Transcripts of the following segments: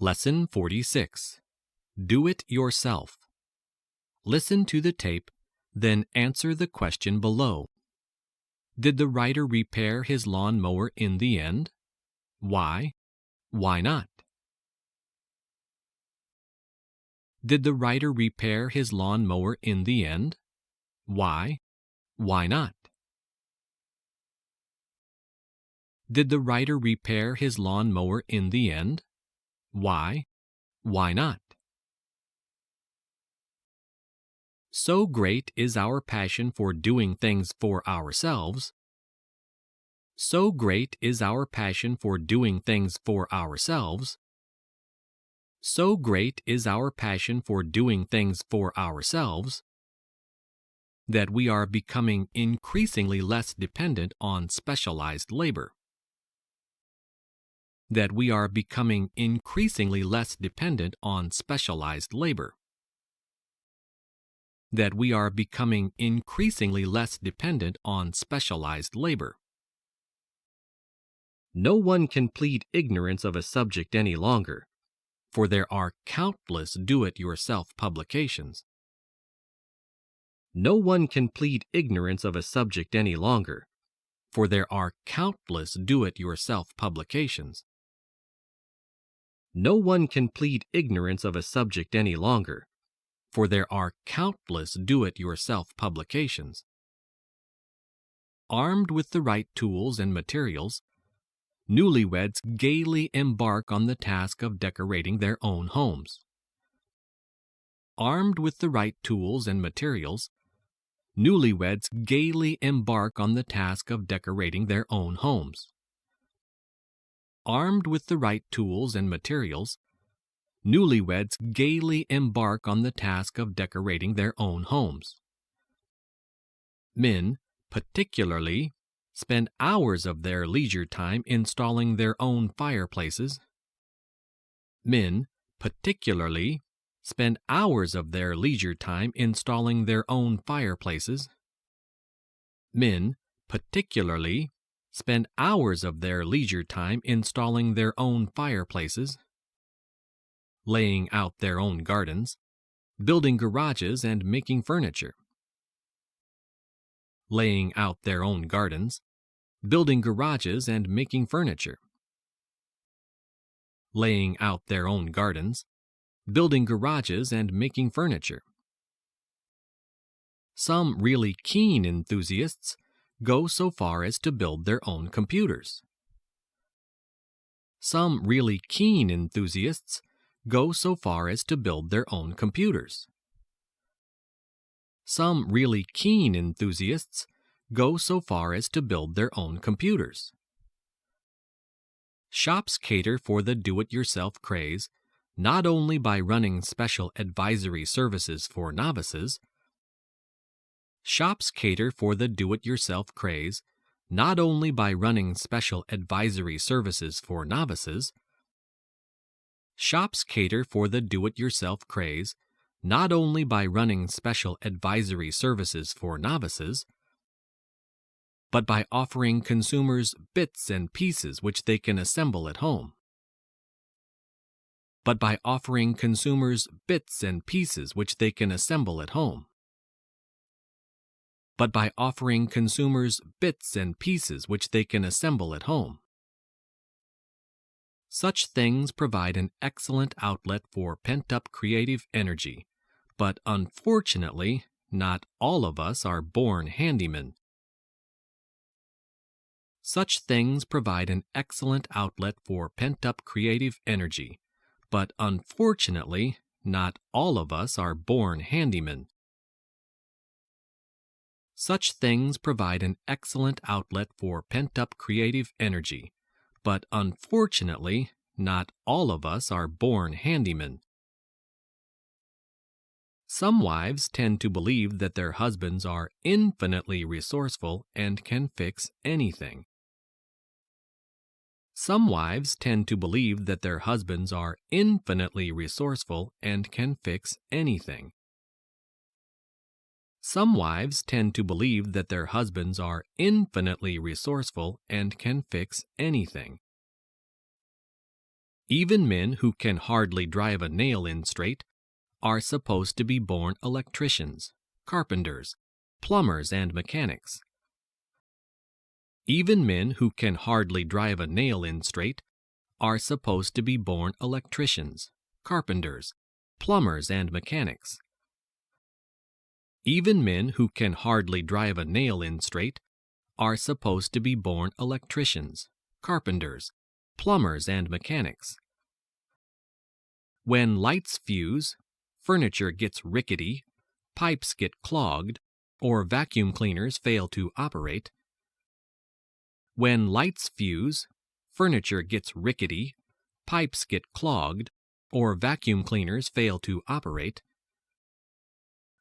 Lesson 46. Do it yourself. Listen to the tape, then answer the question below. Did the writer repair his lawn mower in the end? Why? Why not? Did the writer repair his lawn mower in the end? Why? Why not? Did the writer repair his lawn mower in the end? Why? Why not? So great is our passion for doing things for ourselves. So great is our passion for doing things for ourselves. So great is our passion for doing things for ourselves that we are becoming increasingly less dependent on specialized labor. That we are becoming increasingly less dependent on specialized labor. That we are becoming increasingly less dependent on specialized labor. No one can plead ignorance of a subject any longer, for there are countless do-it-yourself publications. No one can plead ignorance of a subject any longer, for there are countless do-it-yourself publications. No one can plead ignorance of a subject any longer, for there are countless do-it-yourself publications. Armed with the right tools and materials, newlyweds gaily embark on the task of decorating their own homes. Armed with the right tools and materials, newlyweds gaily embark on the task of decorating their own homes. Armed with the right tools and materials, newlyweds gaily embark on the task of decorating their own homes. Men, particularly, spend hours of their leisure time installing their own fireplaces. Men, particularly, spend hours of their leisure time installing their own fireplaces. Men, particularly, spend hours of their leisure time installing their own fireplaces, laying out their own gardens, building garages and making furniture. Laying out their own gardens, building garages and making furniture. Laying out their own gardens, building garages and making furniture. Some really keen enthusiasts go so far as to build their own computers. Some really keen enthusiasts go so far as to build their own computers. Some really keen enthusiasts go so far as to build their own computers. Shops cater for the do-it-yourself craze not only by running special advisory services for novices. Shops cater for the do-it-yourself craze not only by running special advisory services for novices. Shops cater for the do-it-yourself craze not only by running special advisory services for novices, but by offering consumers bits and pieces which they can assemble at home. But by offering consumers bits and pieces which they can assemble at home. But by offering consumers bits and pieces which they can assemble at home. Such things provide an excellent outlet for pent-up creative energy, but unfortunately, not all of us are born handymen. Such things provide an excellent outlet for pent-up creative energy, but unfortunately, not all of us are born handymen. Such things provide an excellent outlet for pent-up creative energy, but unfortunately, not all of us are born handymen. Some wives tend to believe that their husbands are infinitely resourceful and can fix anything. Some wives tend to believe that their husbands are infinitely resourceful and can fix anything. Some wives tend to believe that their husbands are infinitely resourceful and can fix anything. Even men who can hardly drive a nail in straight are supposed to be born electricians, carpenters, plumbers, and mechanics. Even men who can hardly drive a nail in straight are supposed to be born electricians, carpenters, plumbers, and mechanics. Even men who can hardly drive a nail in straight are supposed to be born electricians, carpenters, plumbers, and mechanics. When lights fuse, furniture gets rickety, pipes get clogged, or vacuum cleaners fail to operate. When lights fuse, furniture gets rickety, pipes get clogged, or vacuum cleaners fail to operate.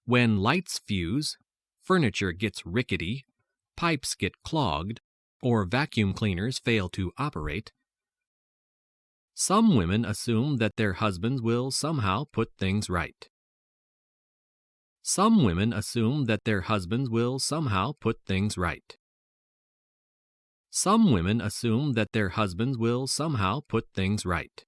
When lights fuse, furniture gets rickety, pipes get clogged, or vacuum cleaners fail to operate. Some women assume that their husbands will somehow put things right. Some women assume that their husbands will somehow put things right. Some women assume that their husbands will somehow put things right.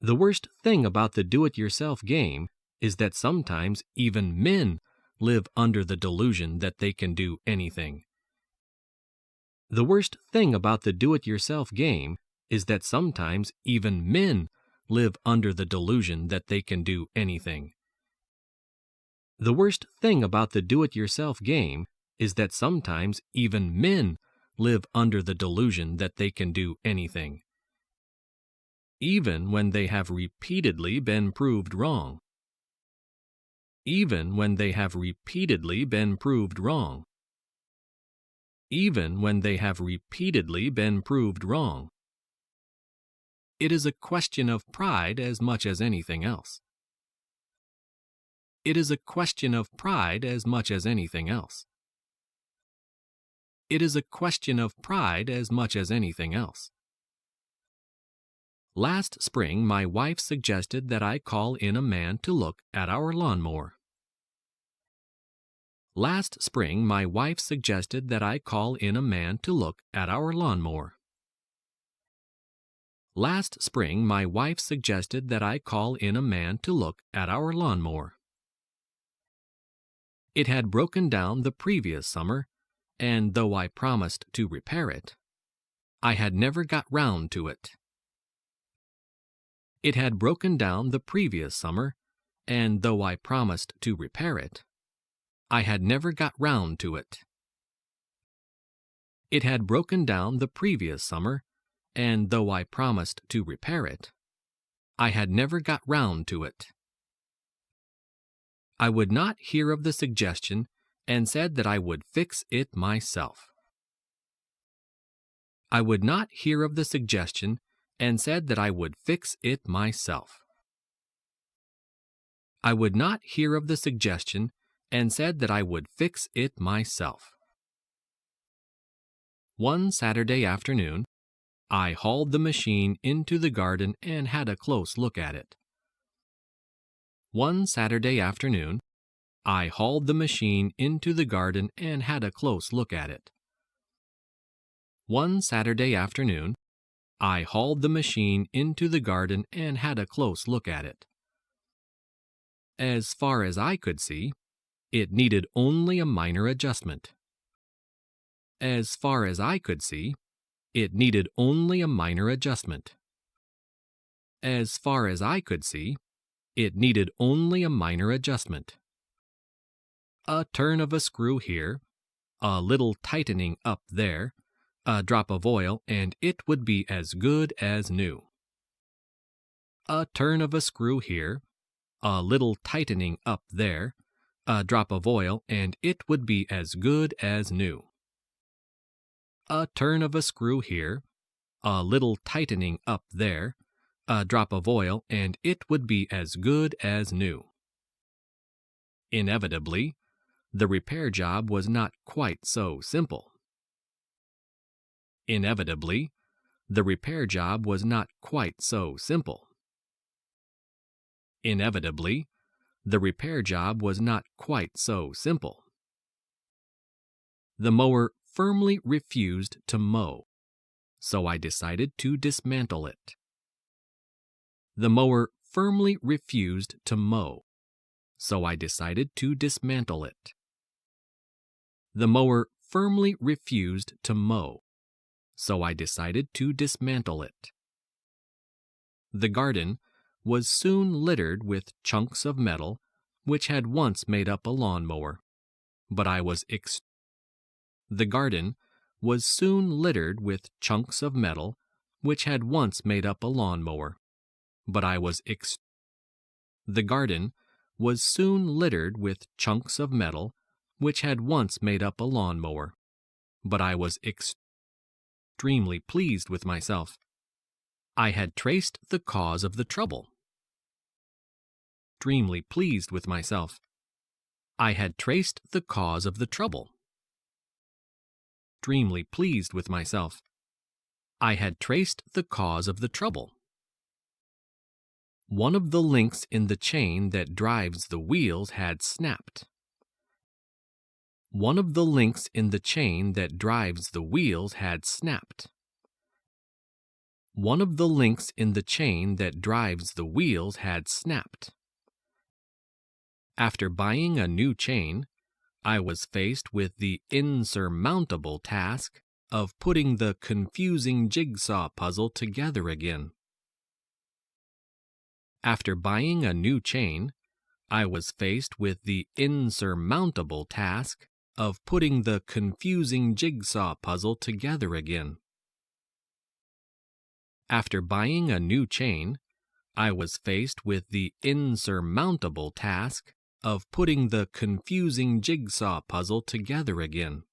The worst thing about the do-it-yourself game is that sometimes even men live under the delusion that they can do anything. The worst thing about the do-it-yourself game is that sometimes even men live under the delusion that they can do anything. The worst thing about the do-it-yourself game is that sometimes even men live under the delusion that they can do anything, even when they have repeatedly been proved wrong. Even when they have repeatedly been proved wrong. Even when they have repeatedly been proved wrong. It is a question of pride as much as anything else. It is a question of pride as much as anything else. It is a question of pride as much as anything else. Last spring, my wife suggested that I call in a man to look at our lawnmower. Last spring, my wife suggested that I call in a man to look at our lawnmower. Last spring, my wife suggested that I call in a man to look at our lawnmower. It had broken down the previous summer, and though I promised to repair it, I had never got round to it. It had broken down the previous summer, and though I promised to repair it, I had never got round to it. It had broken down the previous summer, and though I promised to repair it, I had never got round to it. I would not hear of the suggestion and said that I would fix it myself. I would not hear of the suggestion and said that I would fix it myself. I would not hear of the suggestion and said that I would fix it myself. One Saturday afternoon, I hauled the machine into the garden and had a close look at it. One Saturday afternoon, I hauled the machine into the garden and had a close look at it. One Saturday afternoon, I hauled the machine into the garden and had a close look at it. As far as I could see, it needed only a minor adjustment. As far as I could see, it needed only a minor adjustment. As far as I could see, it needed only a minor adjustment. A turn of a screw here, a little tightening up there, a drop of oil, and it would be as good as new. A turn of a screw here, a little tightening up there, a drop of oil, and it would be as good as new. A turn of a screw here, a little tightening up there, a drop of oil, and it would be as good as new. Inevitably, the repair job was not quite so simple. Inevitably, the repair job was not quite so simple. Inevitably, the repair job was not quite so simple. The mower firmly refused to mow, so I decided to dismantle it. The mower firmly refused to mow, so I decided to dismantle it. The mower firmly refused to mow, so I decided to dismantle it. The garden was soon littered with chunks of metal which had once made up a lawnmower, but I was The garden was soon littered with chunks of metal which had once made up a lawnmower, but I was The garden was soon littered with chunks of metal which had once made up a lawnmower, but I was extremely pleased with myself. I had traced the cause of the trouble. Extremely pleased with myself. I had traced the cause of the trouble. Extremely pleased with myself. I had traced the cause of the trouble. One of the links in the chain that drives the wheels had snapped. One of the links in the chain that drives the wheels had snapped. One of the links in the chain that drives the wheels had snapped. After buying a new chain, I was faced with the insurmountable task of putting the confusing jigsaw puzzle together again. After buying a new chain, I was faced with the insurmountable task of putting the confusing jigsaw puzzle together again. After buying a new chain, I was faced with the insurmountable task of putting the confusing jigsaw puzzle together again.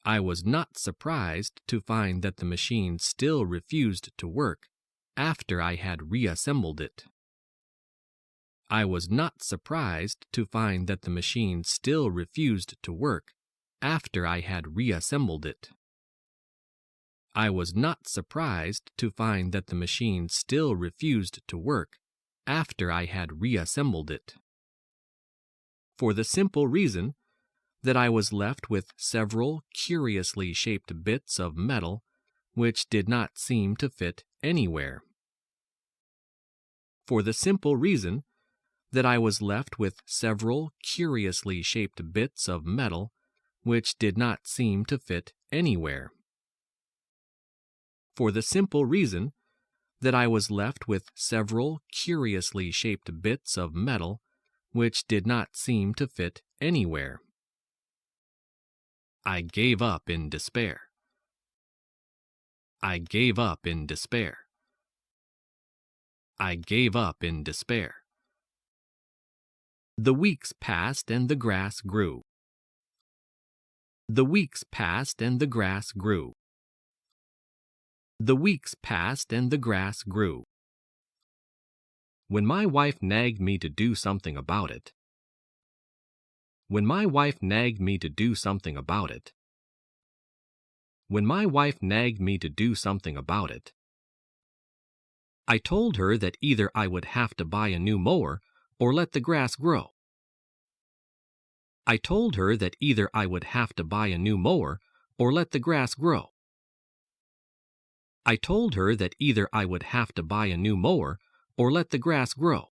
I was not surprised to find that the machine still refused to work after I had reassembled it. I was not surprised to find that the machine still refused to work after I had reassembled it. I was not surprised to find that the machine still refused to work after I had reassembled it, for the simple reason that I was left with several curiously shaped bits of metal which did not seem to fit anywhere. For the simple reason that I was left with several curiously shaped bits of metal which did not seem to fit anywhere. For the simple reason that I was left with several curiously shaped bits of metal which did not seem to fit anywhere. I gave up in despair. I gave up in despair. I gave up in despair. The weeks passed and the grass grew. The weeks passed and the grass grew. The weeks passed and the grass grew. When my wife nagged me to do something about it. When my wife nagged me to do something about it. When my wife nagged me to do something about it. I told her that either I would have to buy a new mower or let the grass grow. I told her that either I would have to buy a new mower or let the grass grow. I told her that either I would have to buy a new mower or let the grass grow.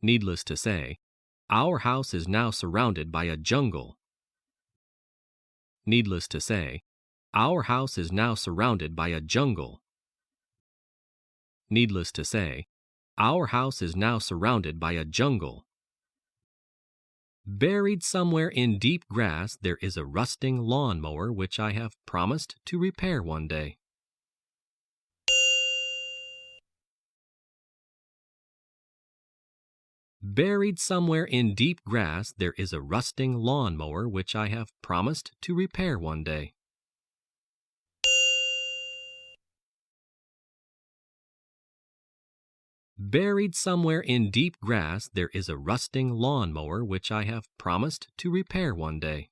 Needless to say, our house is now surrounded by a jungle. Needless to say, our house is now surrounded by a jungle. Needless to say, our house is now surrounded by a jungle. Buried somewhere in deep grass there is a rusting lawnmower which I have promised to repair one day. Buried somewhere in deep grass there is a rusting lawnmower which I have promised to repair one day. Buried somewhere in deep grass there is a rusting lawnmower which I have promised to repair one day.